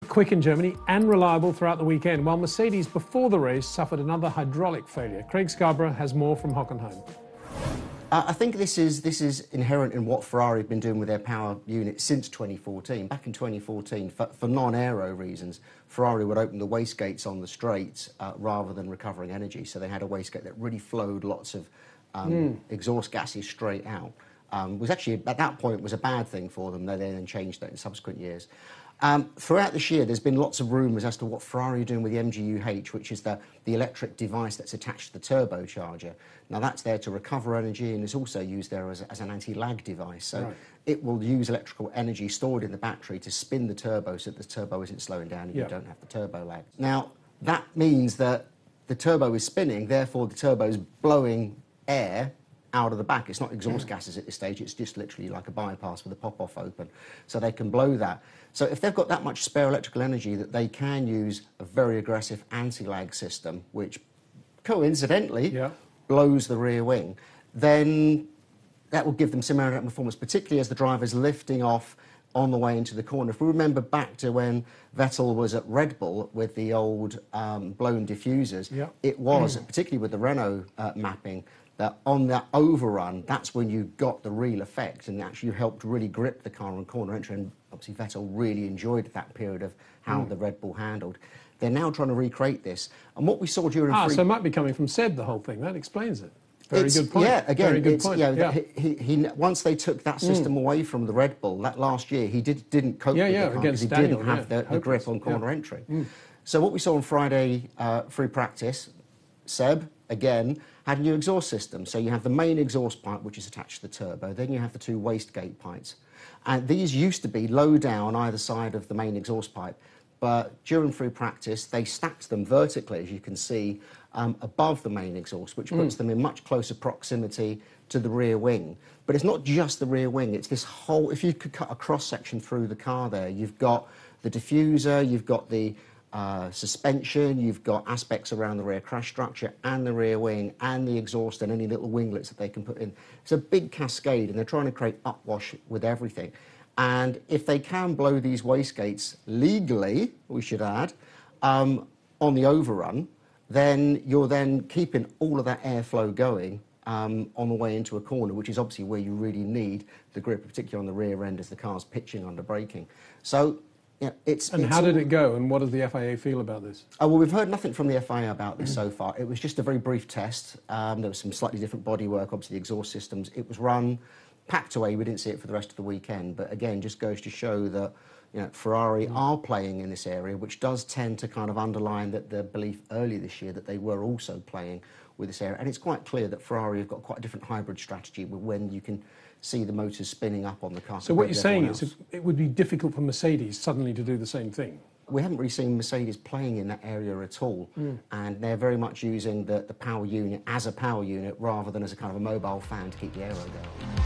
quick in Germany and reliable throughout the weekend, while Mercedes before the race suffered another hydraulic failure. Craig Scarborough has more from Hockenheim. I think this is inherent in what Ferrari have been doing with their power unit since 2014. Back in 2014, for non-aero reasons, Ferrari would open the wastegates on the straights rather than recovering energy. So they had a wastegate that really flowed lots of exhaust gases straight out. Was actually, at that point, was a bad thing for them. They then changed that in subsequent years. Throughout this year, there's been lots of rumours as to what Ferrari are doing with the MGU-H, which is the electric device that's attached to the turbocharger. Now, that's there to recover energy, and it's also used there as an anti-lag device. So right. It will use electrical energy stored in the battery to spin the turbo so that the turbo isn't slowing down and you don't have the turbo lag. Now, that means that the turbo is spinning, therefore the turbo is blowing air out of the back. It's not exhaust gases at this stage, it's just literally like a bypass with a pop-off open. So they can blow that. So if they've got that much spare electrical energy that they can use a very aggressive anti-lag system, which coincidentally blows the rear wing, then that will give them similar performance, particularly as the driver's lifting off on the way into the corner. If we remember back to when Vettel was at Red Bull with the old blown diffusers, it was, particularly with the Renault mapping, that on that overrun, that's when you got the real effect and actually helped really grip the car on corner entry. And obviously Vettel really enjoyed that period of how the Red Bull handled. They're now trying to recreate this. And what we saw during... so it might be coming from Seb, the whole thing. That explains it. Very good point. Yeah, again, very good point. He once they took that system away from the Red Bull, that last year, he didn't cope with the car because he didn't have the grip on corner entry. So what we saw on Friday free practice, Seb, again, had a new exhaust system. So you have the main exhaust pipe, which is attached to the turbo. Then you have the two wastegate pipes. And these used to be low down either side of the main exhaust pipe. But during free practice, they stacked them vertically, as you can see, above the main exhaust, which puts them in much closer proximity to the rear wing. But it's not just the rear wing, it's this whole... If you could cut a cross-section through the car there, you've got the diffuser, you've got the suspension, you've got aspects around the rear crash structure and the rear wing and the exhaust and any little winglets that they can put in. It's a big cascade, and they're trying to create upwash with everything. And if they can blow these wastegates legally, we should add, on the overrun, then you're then keeping all of that airflow going on the way into a corner, which is obviously where you really need the grip, particularly on the rear end as the car's pitching under braking. So, yeah, how did it go, and what does the FIA feel about this? Well, we've heard nothing from the FIA about this so far. It was just a very brief test. There was some slightly different bodywork, obviously the exhaust systems. It was run, packed away. We didn't see it for the rest of the weekend. But again, just goes to show that Ferrari are playing in this area, which does tend to kind of underline that the belief earlier this year that they were also playing with this area. And it's quite clear that Ferrari have got quite a different hybrid strategy when you can see the motors spinning up on the car. So what you're saying is it would be difficult for Mercedes suddenly to do the same thing? We haven't really seen Mercedes playing in that area at all. And they're very much using the power unit as a power unit rather than as a kind of a mobile fan to keep the aero going.